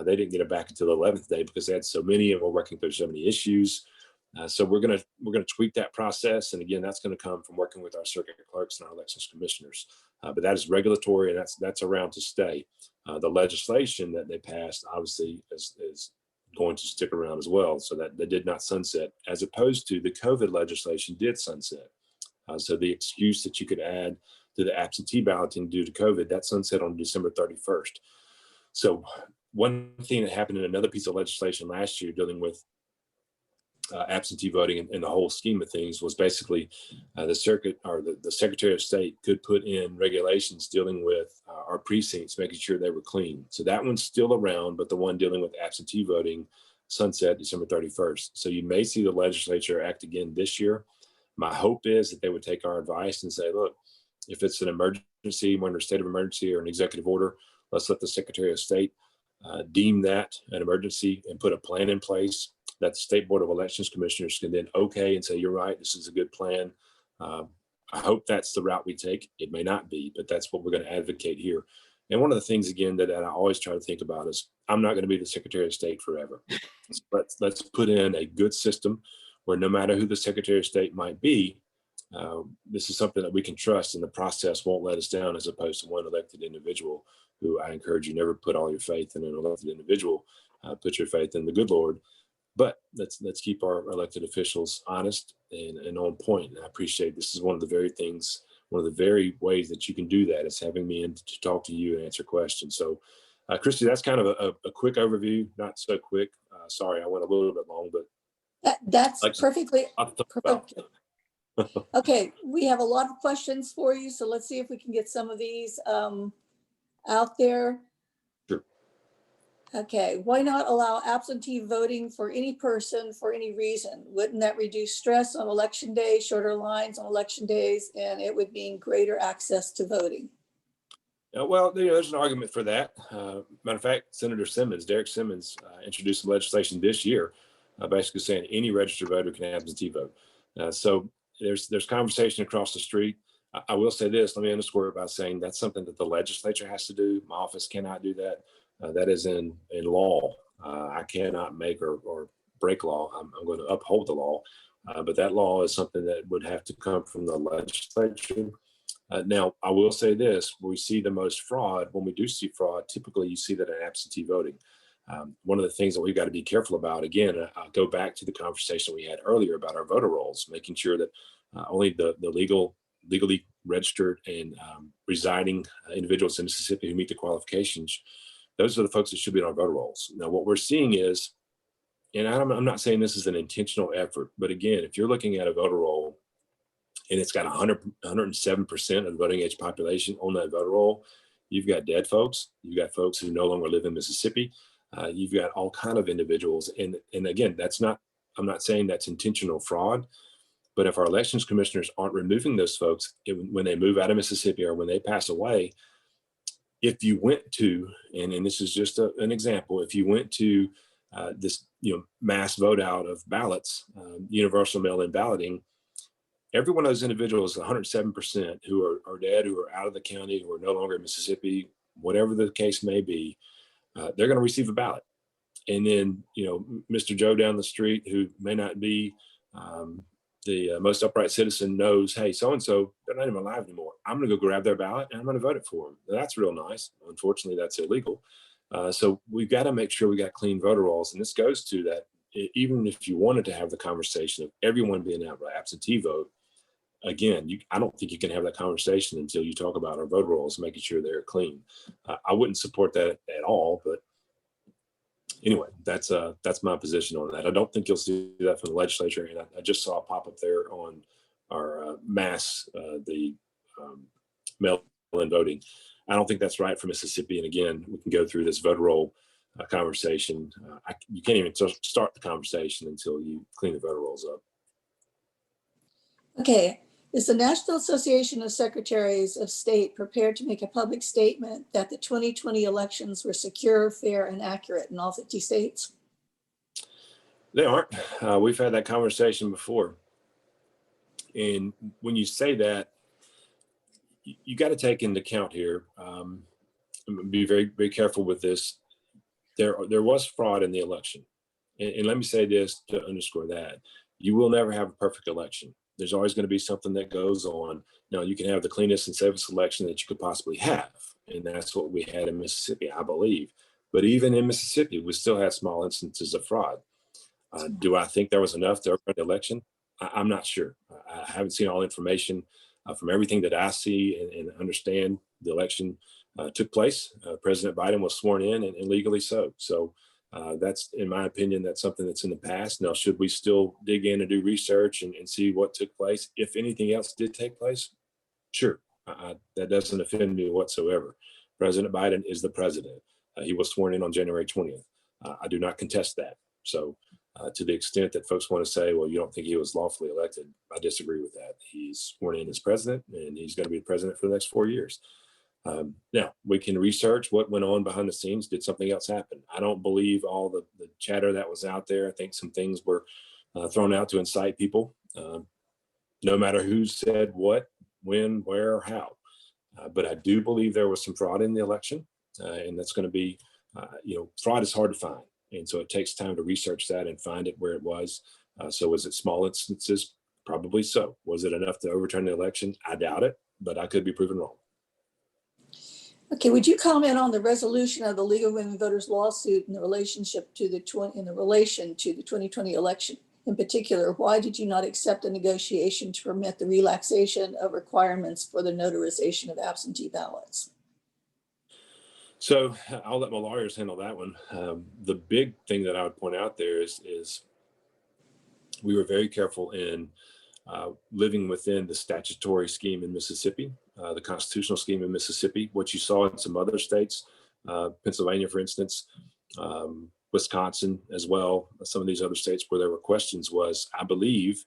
They didn't get it back until the 11th day because they had so many and we're working through so many issues. So we're gonna tweak that process, and again, that's going to come from working with our circuit clerks and our elections commissioners. But that is regulatory, and that's around to stay. The legislation that they passed obviously is going to stick around as well, so that they did not sunset, as opposed to the COVID legislation did sunset. So the excuse that you could add to the absentee balloting due to COVID, that sunset on December 31st. So one thing that happened in another piece of legislation last year dealing with absentee voting in the whole scheme of things was basically the Secretary of State could put in regulations dealing with our precincts, making sure they were clean. So that one's still around, but the one dealing with absentee voting sunset December 31st. So you may see the legislature act again this year. My hope is that they would take our advice and say, look, if it's an emergency, we're under a state of emergency or an executive order, let's let the Secretary of State deem that an emergency and put a plan in place that the State Board of Elections Commissioners can then okay and say, you're right, this is a good plan. I hope that's the route we take. It may not be, but that's what we're going to advocate here. And one of the things, again, that I always try to think about is I'm not going to be the Secretary of State forever. Let's put in a good system where no matter who the Secretary of State might be, this is something that we can trust, and the process won't let us down, as opposed to one elected individual who I encourage you never put all your faith in an elected individual. Put your faith in the good Lord. But let's keep our elected officials honest and on point. And I appreciate this is one of the very ways that you can do that is having me in to talk to you and answer questions. So, Christy, that's kind of a quick overview, not so quick. Sorry, I went a little bit long, but that's perfectly perfect. Okay, we have a lot of questions for you, so let's see if we can get some of these out there. Sure. Okay, why not allow absentee voting for any person for any reason? Wouldn't that reduce stress on election day, shorter lines on election days, and it would mean greater access to voting? Well, there's an argument for that. Matter of fact, Derek Simmons, introduced some legislation this year, basically saying any registered voter can absentee vote. So there's conversation across the street. I will say this, let me underscore it by saying that's something that the legislature has to do. My office cannot do that. That is in law. I cannot make or break law. I'm going to uphold the law. But that law is something that would have to come from the legislature. Now, I will say this, we see the most fraud. When we do see fraud, typically you see that in absentee voting. One of the things that we've got to be careful about, again, I'll go back to the conversation we had earlier about our voter rolls, making sure that only the legally registered and residing individuals in Mississippi who meet the qualifications, those are the folks that should be on our voter rolls. Now, what we're seeing is, and I'm not saying this is an intentional effort, but again, if you're looking at a voter roll and it's got 107% of the voting age population on that voter roll, you've got dead folks, you've got folks who no longer live in Mississippi, you've got all kind of individuals. And again, I'm not saying that's intentional fraud, but if our elections commissioners aren't removing those folks when they move out of Mississippi or when they pass away, if you went to, and this is just an example, if you went to this mass vote out of ballots, universal mail-in balloting, every one of those individuals, 107% who are dead, who are out of the county, who are no longer in Mississippi, whatever the case may be, they're going to receive a ballot. And then, Mr. Joe down the street, who may not be the most upright citizen, knows, hey, so-and-so, they're not even alive anymore. I'm going to go grab their ballot and I'm going to vote it for them. Now, that's real nice. Unfortunately, that's illegal. So we've got to make sure we got clean voter rolls. And this goes to that, even if you wanted to have the conversation of everyone being out by absentee vote, again, I don't think you can have that conversation until you talk about our voter rolls, making sure they're clean. I wouldn't support that at all, but anyway, that's my position on that. I don't think you'll see that from the legislature, and I just saw a pop up there on our the mail-in voting. I don't think that's right for Mississippi. And again, we can go through this voter roll conversation. You can't even start the conversation until you clean the voter rolls up. Okay, is the National Association of Secretaries of State prepared to make a public statement that the 2020 elections were secure, fair, and accurate in all 50 states? They aren't. We've had that conversation before. And when you say that, you got to take into account here, be very, very careful with this. There was fraud in the election. And let me say this to underscore that. You will never have a perfect election. There's always going to be something that goes on. Now, you can have the cleanest and safest election that you could possibly have. And that's what we had in Mississippi, I believe. But even in Mississippi, we still had small instances of fraud. Do I think there was enough to overturn the election? I'm not sure. I haven't seen all information. From everything that I see and understand, the election took place. President Biden was sworn in and legally so. So that's, in my opinion, that's something that's in the past. Now, should we still dig in and do research and see what took place? If anything else did take place, sure. That doesn't offend me whatsoever. President Biden is the president. He was sworn in on January 20th. I do not contest that. So to the extent that folks want to say, well, you don't think he was lawfully elected, I disagree with that. He's sworn in as president, and he's going to be the president for the next 4 years. Now, we can research what went on behind the scenes. Did something else happen? I don't believe all the chatter that was out there. I think some things were thrown out to incite people, no matter who said what, when, where, or how. But I do believe there was some fraud in the election, and that's going to be, fraud is hard to find. And so it takes time to research that and find it where it was. So was it small instances? Probably so. Was it enough to overturn the election? I doubt it, but I could be proven wrong. Okay, would you comment on the resolution of the League of Women Voters lawsuit in relation to the 2020 election? In particular, why did you not accept a negotiation to permit the relaxation of requirements for the notarization of absentee ballots? So I'll let my lawyers handle that one. The big thing that I would point out there is we were very careful in living within the statutory scheme in Mississippi, the constitutional scheme in Mississippi. What you saw in some other states, Pennsylvania, for instance, Wisconsin as well, some of these other states where there were questions was, I believe,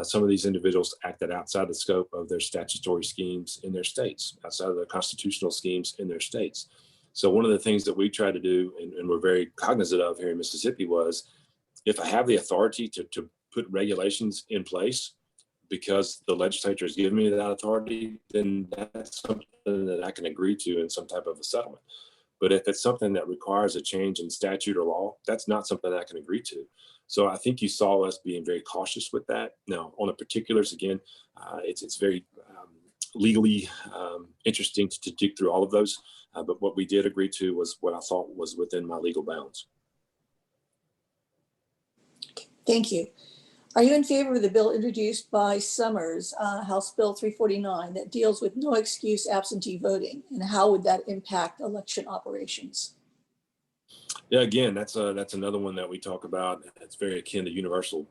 some of these individuals acted outside the scope of their statutory schemes in their states, outside of their constitutional schemes in their states. So one of the things that we try to do, and we're very cognizant of here in Mississippi, was if I have the authority to put regulations in place because the legislature has given me that authority, then that's something that I can agree to in some type of a settlement. But if it's something that requires a change in statute or law, that's not something that I can agree to. So I think you saw us being very cautious with that. Now, on the particulars, again, it's very legally interesting to dig through all of those. But what we did agree to was what I thought was within my legal bounds. Thank you. Are you in favor of the bill introduced by Summers, House Bill 349, that deals with no excuse absentee voting? And how would that impact election operations? Yeah, again, that's another one that we talk about. It's very akin to universal.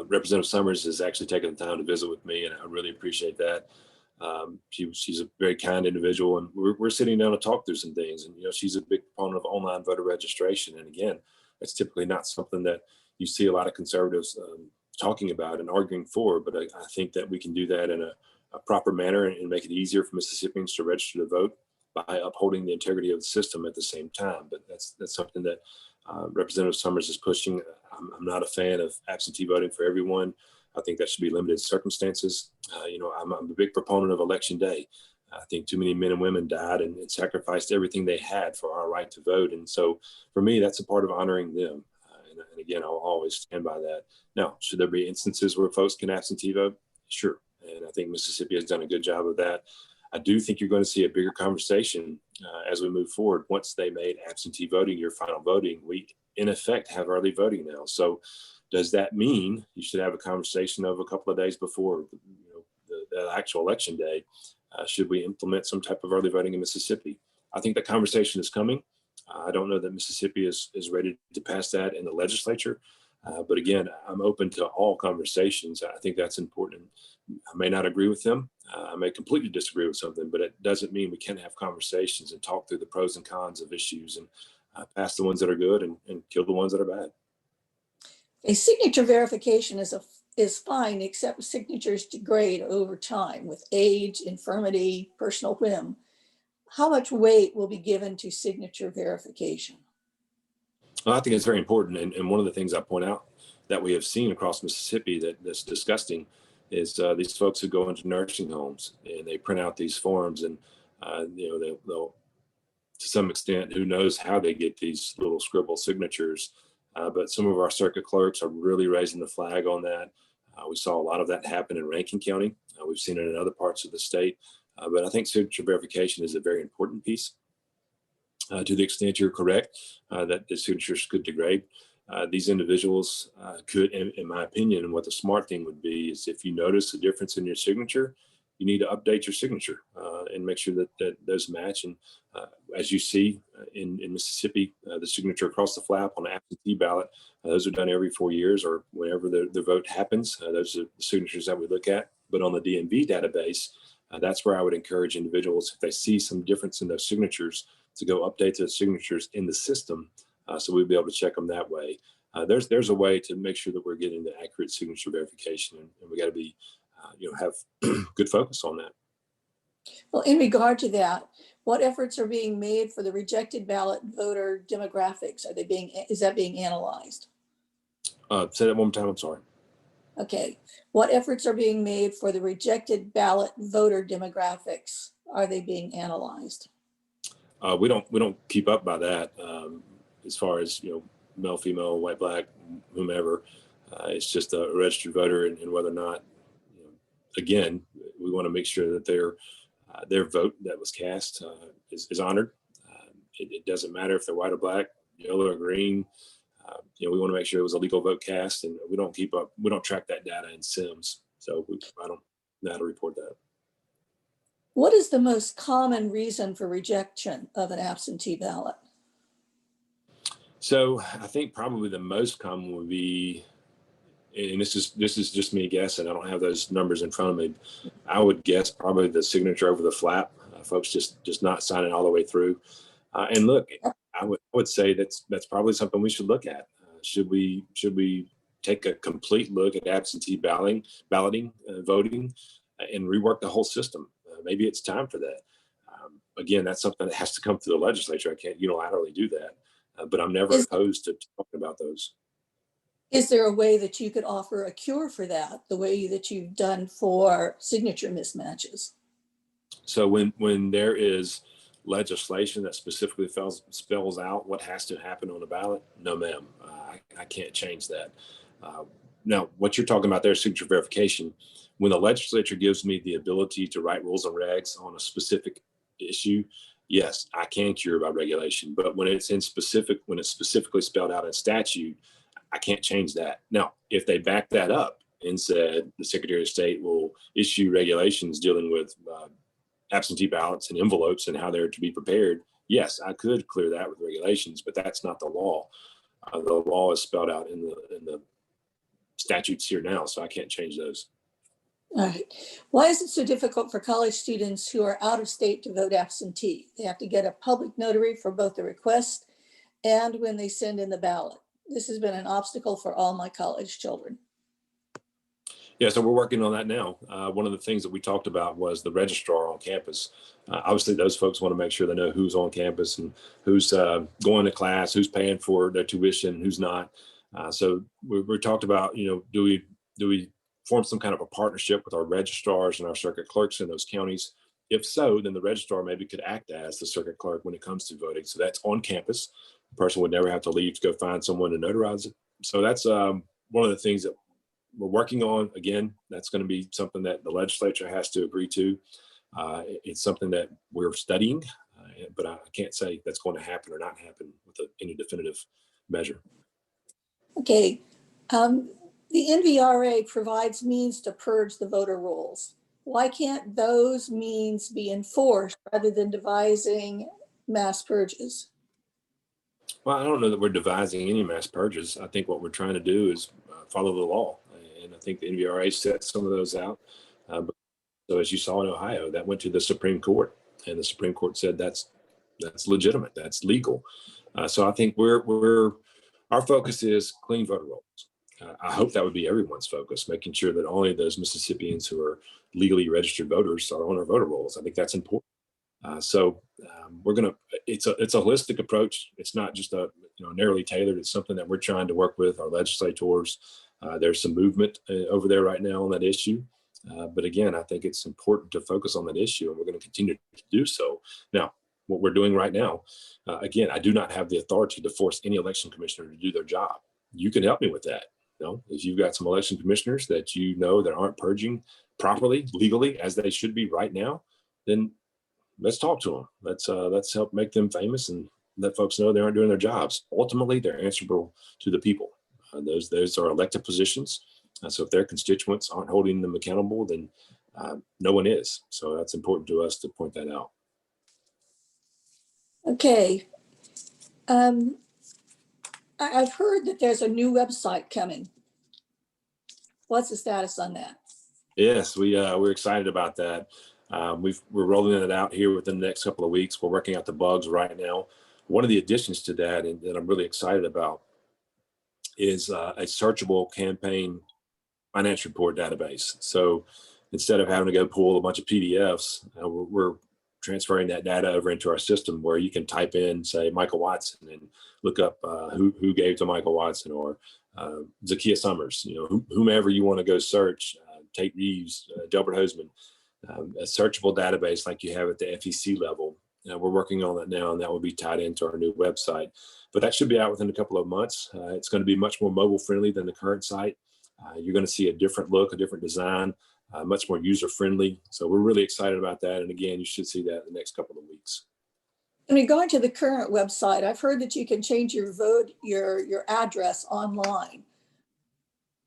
Representative Summers has actually taken the time to visit with me, and I really appreciate that. She's a very kind individual, and we're sitting down to talk through some things. And she's a big proponent of online voter registration. And again, it's typically not something that you see a lot of conservatives talking about and arguing for, but I think that we can do that in a proper manner and make it easier for Mississippians to register to vote by upholding the integrity of the system at the same time. But that's something that Representative Summers is pushing. I'm not a fan of absentee voting for everyone. I think that should be limited circumstances. I'm a big proponent of Election Day. I think too many men and women died and sacrificed everything they had for our right to vote. And so for me, that's a part of honoring them. And again, I'll always stand by that. Now, should there be instances where folks can absentee vote? Sure. And I think Mississippi has done a good job of that. I do think you're going to see a bigger conversation as we move forward. Once they made absentee voting your final voting, we in effect have early voting now. So Does that mean you should have a conversation of a couple of days before the actual election day? Should we implement some type of early voting in Mississippi? I think that conversation is coming. I don't know that Mississippi is ready to pass that in the legislature. But again, I'm open to all conversations. I think that's important. I may not agree with them. I may completely disagree with something, but it doesn't mean we can't have conversations and talk through the pros and cons of issues and pass the ones that are good and kill the ones that are bad. A signature verification is fine, except signatures degrade over time with age, infirmity, personal whim. How much weight will be given to signature verification? Well, I think it's very important. And one of the things I point out that we have seen across Mississippi that's disgusting is these folks who go into nursing homes and they print out these forms and, they'll, to some extent, who knows how they get these little scribble signatures. But some of our circuit clerks are really raising the flag on that. We saw a lot of that happen in Rankin County. We've seen it in other parts of the state. But I think signature verification is a very important piece. To the extent you're correct that the signatures could degrade, these individuals could, in my opinion, and what the smart thing would be is if you notice a difference in your signature, you need to update your signature and make sure that those match. And as you see in Mississippi, the signature across the flap on an absentee ballot, those are done every 4 years or whenever the vote happens. Those are the signatures that we look at. But on the DMV database, that's where I would encourage individuals, if they see some difference in those signatures, to go update those signatures in the system so we'll be able to check them that way. There's a way to make sure that we're getting the accurate signature verification, and we got to be have good focus on that. Well, in regard to that, what efforts are being made for the rejected ballot voter demographics? Is that being analyzed? Say that one more time, I'm sorry. Okay. What efforts are being made for the rejected ballot voter demographics? Are they being analyzed? We don't keep up by that as far as male, female, white, black, whomever. It's just a registered voter and whether or not. Again, we want to make sure that their vote that was cast is honored. It doesn't matter if they're white or black, yellow or green. We want to make sure it was a legal vote cast, and we don't keep up. We don't track that data in SIMS, so I don't know how to report that. What is the most common reason for rejection of an absentee ballot? So I think probably the most common would be, and this is just me guessing. I don't have those numbers in front of me. I would guess probably the signature over the flap. Folks just not signing all the way through. And look, I would say that's probably something we should look at. Should we take a complete look at absentee balloting, voting, and rework the whole system? Maybe it's time for that. Again, that's something that has to come through the legislature. I can't unilaterally do that, but I'm never opposed to talking about those. Is there a way that you could offer a cure for that, the way that you've done for signature mismatches? So when there is legislation that specifically spells out what has to happen on a ballot, no, ma'am, I can't change that. Now, what you're talking about there is signature verification. When the legislature gives me the ability to write rules and regs on a specific issue, yes, I can cure by regulation. But when it's specifically spelled out in statute, I can't change that. Now, if they back that up and said the Secretary of State will issue regulations dealing with absentee ballots and envelopes and how they're to be prepared, yes, I could clear that with regulations, but that's not the law. The law is spelled out in the statutes here now, so I can't change those. All right. Why is it so difficult for college students who are out of state to vote absentee? They have to get a public notary for both the request and when they send in the ballot. This has been an obstacle for all my college children. Yeah, so we're working on that now. One of the things that we talked about was the registrar on campus. Obviously, those folks want to make sure they know who's on campus and who's going to class, who's paying for their tuition, and who's not. So we talked about, do we form some kind of a partnership with our registrars and our circuit clerks in those counties? If so, then the registrar maybe could act as the circuit clerk when it comes to voting. So that's on campus. The person would never have to leave to go find someone to notarize it. So that's one of the things that we're working on. Again, that's going to be something that the legislature has to agree to. It's something that we're studying, but I can't say that's going to happen or not happen with any definitive measure. Okay. The NVRA provides means to purge the voter rolls. Why can't those means be enforced rather than devising mass purges? Well, I don't know that we're devising any mass purges. I think what we're trying to do is follow the law. And I think the NVRA set some of those out. So as you saw in Ohio, that went to the Supreme Court, and the Supreme Court said that's legitimate, that's legal. So I think our focus is clean voter rolls. I hope that would be everyone's focus, making sure that only those Mississippians who are legally registered voters are on our voter rolls. I think that's important. It's a holistic approach. It's not just narrowly tailored. It's something that we're trying to work with our legislators. There's some movement over there right now on that issue. But again, I think it's important to focus on that issue, and we're going to continue to do so. Now, what we're doing right now, again, I do not have the authority to force any election commissioner to do their job. You can help me with that. If you've got some election commissioners that that aren't purging properly, legally, as they should be right now, then let's talk to them. Let's help make them famous and let folks know they aren't doing their jobs. Ultimately, they're answerable to the people. Those are elected positions. So if their constituents aren't holding them accountable, then no one is. So that's important to us to point that out. Okay. I've heard that there's a new website coming. What's the status on that? Yes, we're excited about that. We're rolling it out here within the next couple of weeks. We're working out the bugs right now. One of the additions to that, and that I'm really excited about, is a searchable campaign finance report database. So instead of having to go pull a bunch of PDFs, we're transferring that data over into our system where you can type in, say, Michael Watson, and look up who gave to Michael Watson, or Zakiya Summers, whomever you want to go search, Tate Reeves, Delbert Hoseman, a searchable database like you have at the FEC level. We're working on that now, and that will be tied into our new website. But that should be out within a couple of months. It's going to be much more mobile friendly than the current site. You're going to see a different look, a different design, much more user friendly. So we're really excited about that. And again, you should see that in the next couple of weeks. I mean, going to the current website, I've heard that you can change your your address online.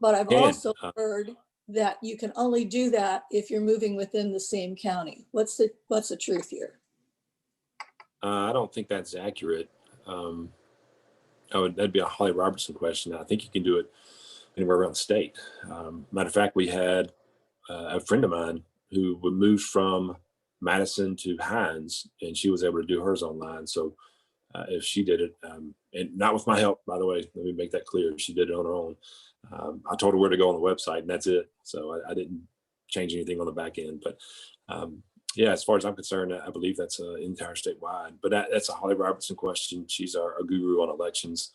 But I've also heard that you can only do that if you're moving within the same county. What's the truth here? I don't think that's accurate. That'd be a Holly Robertson question. I think you can do it anywhere around the state. Matter of fact, we had a friend of mine who moved from Madison to Hines, and she was able to do hers online. So if she did it, and not with my help, by the way, let me make that clear. She did it on her own. I told her where to go on the website, and that's it. So I didn't change anything on the back end. But yeah, as far as I'm concerned, I believe that's entire statewide. But that's a Holly Robertson question. She's our guru on elections.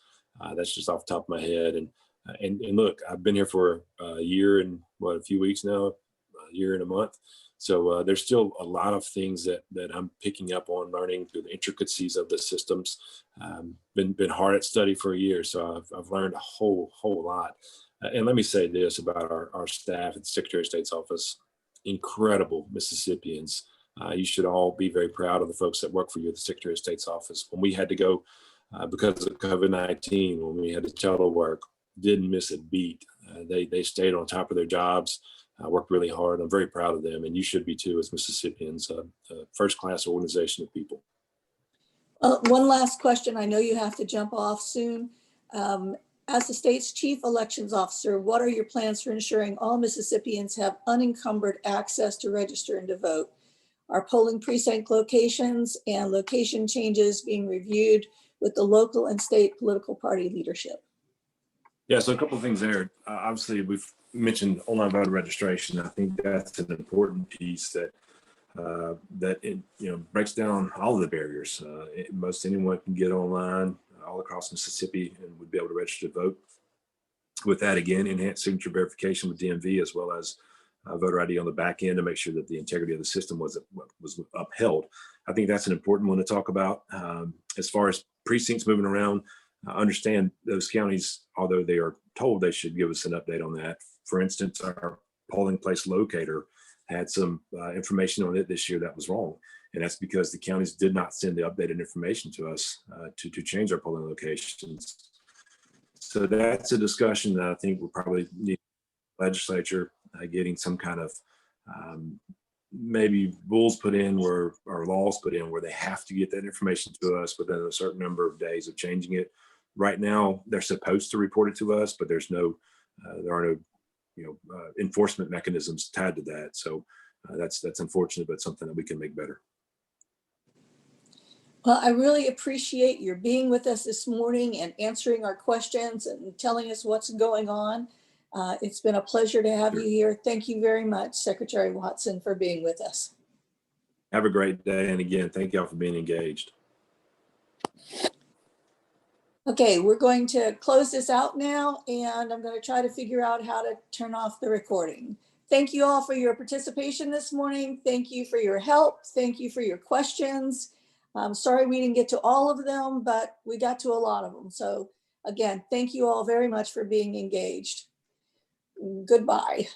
That's just off the top of my head. And look, I've been here for a year and a few weeks now, a year and a month. So there's still a lot of things that I'm picking up on, learning through the intricacies of the systems. Been hard at study for a year, so I've learned a whole lot. And let me say this about our staff at the Secretary of State's office: incredible Mississippians. You should all be very proud of the folks that work for you at the Secretary of State's office. When we had to go because of COVID-19, when we had to telework, didn't miss a beat. They stayed on top of their jobs. Worked really hard. I'm very proud of them, and you should be too, as Mississippians. A first-class organization of people. One last question. I know you have to jump off soon. As the state's chief elections officer, what are your plans for ensuring all Mississippians have unencumbered access to register and to vote? Are polling precinct locations and location changes being reviewed with the local and state political party leadership? Yeah, so a couple of things there. Obviously, we've mentioned online voter registration. I think that's an important piece that it breaks down all of the barriers. Most anyone can get online all across Mississippi and would be able to register to vote. With that, again, enhanced signature verification with DMV, as well as voter ID on the back end to make sure that the integrity of the system was upheld. I think that's an important one to talk about. As far as precincts moving around, understand those counties, although they are told they should give us an update on that. For instance, our polling place locator had some information on it this year that was wrong. And that's because the counties did not send the updated information to us to change our polling locations. So that's a discussion that I think we'll probably need legislature getting some kind of maybe rules put in where, or laws put in where they have to get that information to us within a certain number of days of changing it. Right now, they're supposed to report it to us, but there's no, there are no, enforcement mechanisms tied to that. So that's unfortunate, but something that we can make better. Well, I really appreciate your being with us this morning and answering our questions and telling us what's going on. It's been a pleasure to have you here. Thank you very much, Secretary Watson, for being with us. Have a great day. And again, thank y'all for being engaged. Okay, we're going to close this out now, and I'm going to try to figure out how to turn off the recording. Thank you all for your participation this morning. Thank you for your help. Thank you for your questions. I'm sorry we didn't get to all of them, but we got to a lot of them. So again, thank you all very much for being engaged. Goodbye.